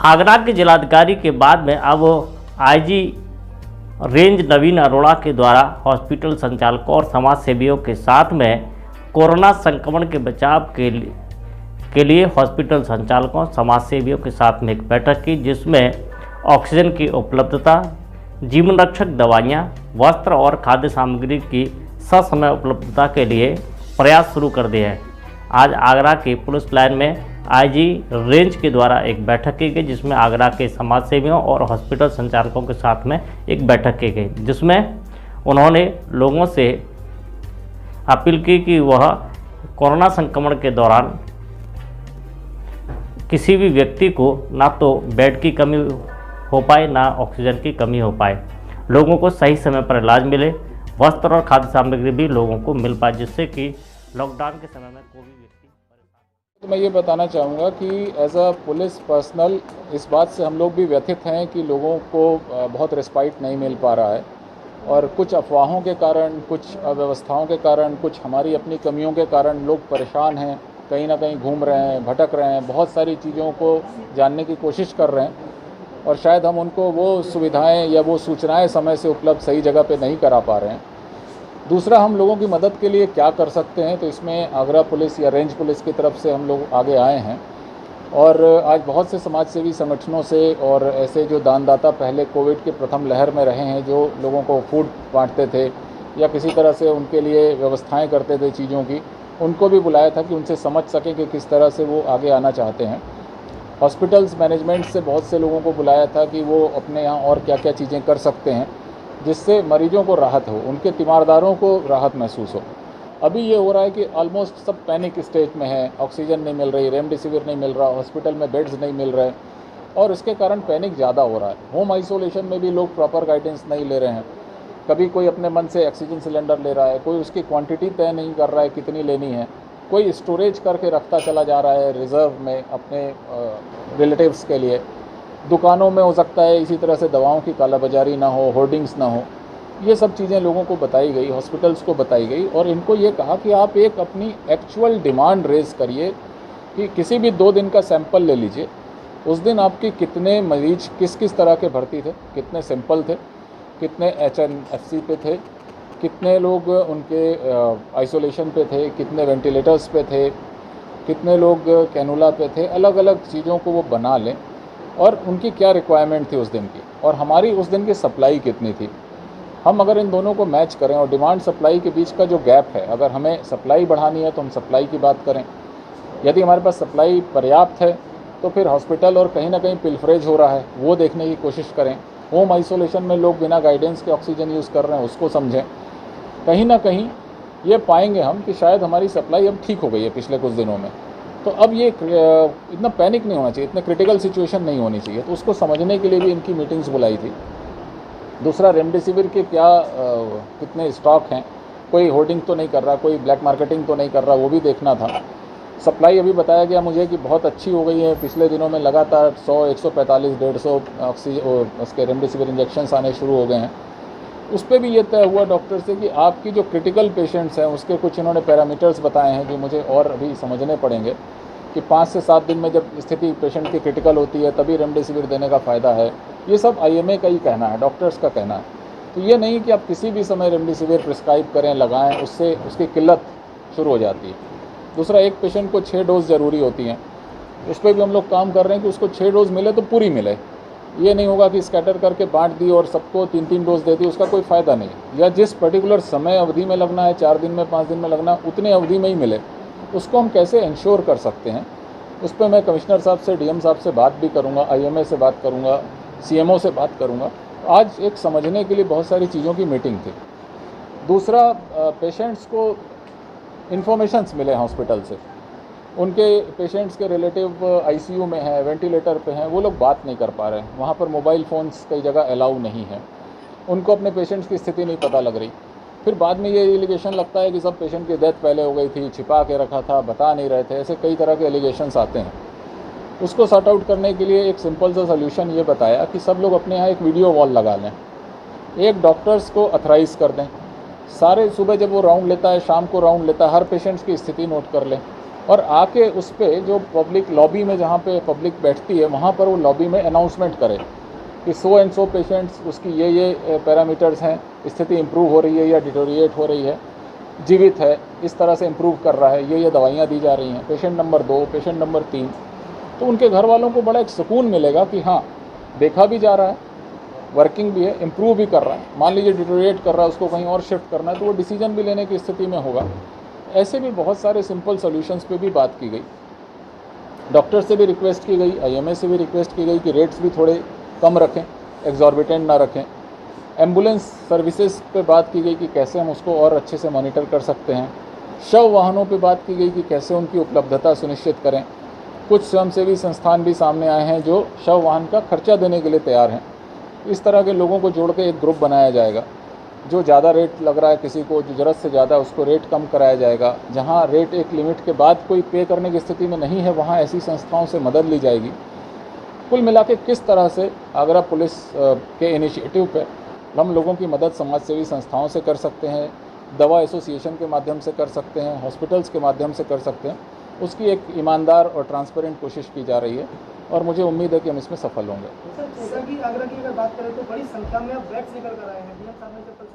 आगरा के जिलाधिकारी के बाद में अब आईजी रेंज नवीन अरोड़ा के द्वारा हॉस्पिटल संचालकों और समाज सेवियों के साथ में कोरोना संक्रमण के बचाव के लिए हॉस्पिटल संचालकों समाज सेवियों के साथ में एक बैठक की, जिसमें ऑक्सीजन की उपलब्धता, जीवन रक्षक दवाइयाँ, वस्त्र और खाद्य सामग्री की ससमय उपलब्धता के लिए प्रयास शुरू कर दिए हैं। आज आगरा के पुलिस लाइन में आईजी रेंज के द्वारा एक बैठक की गई, जिसमें आगरा के समाज सेवियों और हॉस्पिटल संचालकों के साथ में एक बैठक की गई, जिसमें उन्होंने लोगों से अपील की कि वह कोरोना संक्रमण के दौरान किसी भी व्यक्ति को ना तो बेड की कमी हो पाए ना ऑक्सीजन की कमी हो पाए, लोगों को सही समय पर इलाज मिले, वस्त्र और खाद्य सामग्री भी लोगों को मिल पाए, जिससे कि लॉकडाउन के समय में कोई भी व्यक्ति तो मैं ये बताना चाहूँगा कि एज अ पुलिस पर्सनल इस बात से हम लोग भी व्यथित हैं कि लोगों को बहुत रिस्पाइट नहीं मिल पा रहा है और कुछ अफवाहों के कारण, कुछ अव्यवस्थाओं के कारण, कुछ हमारी अपनी कमियों के कारण लोग परेशान हैं, कहीं ना कहीं घूम रहे हैं, भटक रहे हैं, बहुत सारी चीज़ों को जानने की कोशिश कर रहे हैं और शायद हम उनको वो सुविधाएं या वो सूचनाएं समय से उपलब्ध सही जगह पे नहीं करा पा रहे हैं। दूसरा, हम लोगों की मदद के लिए क्या कर सकते हैं, तो इसमें आगरा पुलिस या रेंज पुलिस की तरफ से हम लोग आगे आए हैं और आज बहुत से समाज सेवी संगठनों से और ऐसे जो दानदाता पहले कोविड के प्रथम लहर में रहे हैं, जो लोगों को फूड बांटते थे या किसी तरह से उनके लिए व्यवस्थाएं करते थे चीज़ों की, उनको भी बुलाया था कि उनसे समझ सकें कि किस तरह से वो आगे आना चाहते हैं। हॉस्पिटल्स मैनेजमेंट से बहुत से लोगों को बुलाया था कि वो अपने यहाँ और क्या क्या चीज़ें कर सकते हैं जिससे मरीजों को राहत हो, उनके तीमारदारों को राहत महसूस हो। अभी ये हो रहा है कि ऑलमोस्ट सब पैनिक स्टेज में है, ऑक्सीजन नहीं मिल रही, रेमडेसिविर नहीं मिल रहा, हॉस्पिटल में बेड्स नहीं मिल रहे और इसके कारण पैनिक ज़्यादा हो रहा है। होम आइसोलेशन में भी लोग प्रॉपर गाइडेंस नहीं ले रहे हैं। कभी कोई अपने मन से ऑक्सीजन सिलेंडर ले रहा है, कोई उसकी क्वांटिटी तय नहीं कर रहा है कितनी लेनी है, कोई स्टोरेज करके रखता चला जा रहा है रिज़र्व में अपने रिलेटिव्स के लिए। दुकानों में हो सकता है इसी तरह से दवाओं की कालाबाजारी ना हो, होर्डिंग्स ना हो। ये सब चीज़ें लोगों को बताई गई, हॉस्पिटल्स को बताई गई और इनको ये कहा कि आप एक अपनी एक्चुअल डिमांड रेज़ करिए कि किसी भी 2 दिन का सैंपल ले लीजिए, उस दिन आपके कितने मरीज किस किस तरह के भर्ती थे, कितने सिंपल थे, कितने HNFC पे थे, कितने लोग उनके आइसोलेशन पे थे, कितने वेंटिलेटर्स पे थे, कितने लोग कैनुला पे थे। अलग अलग चीज़ों को वो बना लें और उनकी क्या रिक्वायरमेंट थी उस दिन की और हमारी उस दिन की सप्लाई कितनी थी। हम अगर इन दोनों को मैच करें और डिमांड सप्लाई के बीच का जो गैप है, अगर हमें सप्लाई बढ़ानी है तो हम सप्लाई की बात करें। यदि हमारे पास सप्लाई पर्याप्त है तो फिर हॉस्पिटल और कहीं ना कहीं पिलफरेज हो रहा है वो देखने की कोशिश करें। होम आइसोलेशन में लोग बिना गाइडेंस के ऑक्सीजन यूज़ कर रहे हैं उसको समझें। कहीं ना कहीं ये पाएंगे हम कि शायद हमारी सप्लाई अब ठीक हो गई है पिछले कुछ दिनों में। तो अब ये इतना पैनिक नहीं होना चाहिए, इतना क्रिटिकल सिचुएशन नहीं होनी चाहिए, तो उसको समझने के लिए भी इनकी मीटिंग्स बुलाई थी। दूसरा, रेमडेसिविर के कितने स्टॉक हैं, कोई होर्डिंग तो नहीं कर रहा, कोई ब्लैक मार्केटिंग तो नहीं कर रहा, वो भी देखना था। सप्लाई अभी बताया गया मुझे कि बहुत अच्छी हो गई है, पिछले दिनों में लगातार 100, 145, 150 ऑक्सीजन उसके रेमडेसिविर इंजेक्शंस आने शुरू हो गए हैं। उस पर भी ये तय हुआ डॉक्टर से कि आपकी जो क्रिटिकल पेशेंट्स हैं उसके कुछ इन्होंने पैरामीटर्स बताए हैं जो मुझे और अभी समझने पड़ेंगे कि 5 से 7 दिन में जब स्थिति पेशेंट की क्रिटिकल होती है तभी रेमडेसिविर देने का फ़ायदा है। ये सब IMA का ही कहना है, डॉक्टर्स का कहना है। तो ये नहीं कि आप किसी भी समय रेमडेसिविर प्रिस्क्राइब करें, लगाएं, उससे उसकी किल्लत शुरू हो जाती है। दूसरा, एक पेशेंट को 6 डोज ज़रूरी होती हैं, उस पर भी हम लोग काम कर रहे हैं कि उसको 6 डोज मिले तो पूरी मिले। ये नहीं होगा कि स्कैटर करके बांट दी और सबको 3-3 डोज दे दी, उसका कोई फ़ायदा नहीं। या जिस पर्टिकुलर समय अवधि में लगना है, 4 दिन में, 5 दिन में लगना, उतने अवधि में ही मिले, उसको हम कैसे इंश्योर कर सकते हैं, उस पर मैं कमिश्नर साहब से, DM साहब से बात भी करूँगा, IMA से बात करूँगा, CMO से बात करूँगा। आज एक समझने के लिए बहुत सारी चीज़ों की मीटिंग थी। दूसरा, पेशेंट्स को इन्फॉर्मेशंस मिले हॉस्पिटल से, उनके पेशेंट्स के रिलेटिव ICU में हैं, वेंटिलेटर पे हैं, वो लोग बात नहीं कर पा रहे हैं, वहाँ पर मोबाइल फ़ोन्स कई जगह अलाउ नहीं है, उनको अपने पेशेंट्स की स्थिति नहीं पता लग रही। फिर बाद में ये एलिगेशन लगता है कि सब पेशेंट की डेथ पहले हो गई थी, छिपा के रखा था, बता नहीं रहे थे, ऐसे कई तरह के एलिगेशंस आते हैं। उसको सॉर्ट आउट करने के लिए एक सिंपल सा सोल्यूशन ये बताया कि सब लोग अपने यहाँ एक वीडियो वॉल लगा लें, एक डॉक्टर्स को अथराइज़ कर दें, सारे सुबह जब वो राउंड लेता है, शाम को राउंड लेता है, हर पेशेंट्स की स्थिति नोट कर लें और आके उस पे जो पब्लिक लॉबी में जहाँ पे पब्लिक बैठती है वहाँ पर वो लॉबी में अनाउंसमेंट करे कि सो एंड सो पेशेंट्स, उसकी ये पैरामीटर्स हैं, स्थिति इम्प्रूव हो रही है या डिटोरिएट हो रही है, जीवित है, इस तरह से इम्प्रूव कर रहा है, ये दवाइयाँ दी जा रही हैं, पेशेंट नंबर 2, पेशेंट नंबर 3। तो उनके घर वालों को बड़ा एक सुकून मिलेगा कि हाँ, देखा भी जा रहा है, वर्किंग भी है, इम्प्रूव भी कर रहा है। मान लीजिए डिटोरिएट कर रहा है, उसको कहीं और शिफ्ट करना है, तो वो डिसीजन भी लेने की स्थिति में होगा। ऐसे भी बहुत सारे सिंपल सॉल्यूशंस पे भी बात की गई। डॉक्टर से भी रिक्वेस्ट की गई, आईएमए से भी रिक्वेस्ट की गई कि रेट्स भी थोड़े कम रखें, एग्जॉर्बिटेंट ना रखें। एम्बुलेंस सर्विसेज पे बात की गई कि कैसे हम उसको और अच्छे से मॉनिटर कर सकते हैं। शव वाहनों पे बात की गई कि कैसे उनकी उपलब्धता सुनिश्चित करें। कुछ स्वयंसेवी संस्थान भी सामने आए हैं जो शव वाहन का खर्चा देने के लिए तैयार हैं। इस तरह के लोगों को जोड़ के एक ग्रुप बनाया जाएगा। जो ज़्यादा रेट लग रहा है किसी को, जो ज़रूरत से ज़्यादा, उसको रेट कम कराया जाएगा। जहाँ रेट एक लिमिट के बाद कोई पे करने की स्थिति में नहीं है, वहाँ ऐसी संस्थाओं से मदद ली जाएगी। कुल मिला के किस तरह से आगरा पुलिस के इनिशिएटिव पे हम लोगों की मदद समाज सेवी संस्थाओं से कर सकते हैं, दवा एसोसिएशन के माध्यम से कर सकते हैं, हॉस्पिटल्स के माध्यम से कर सकते हैं, उसकी एक ईमानदार और ट्रांसपेरेंट कोशिश की जा रही है और मुझे उम्मीद है कि हम इसमें सफल होंगे। सर, आगरा की अगर बात करें तो बड़ी संख्या में बेड्स निकल कर आए हैं। डीएम साहब ने जब कल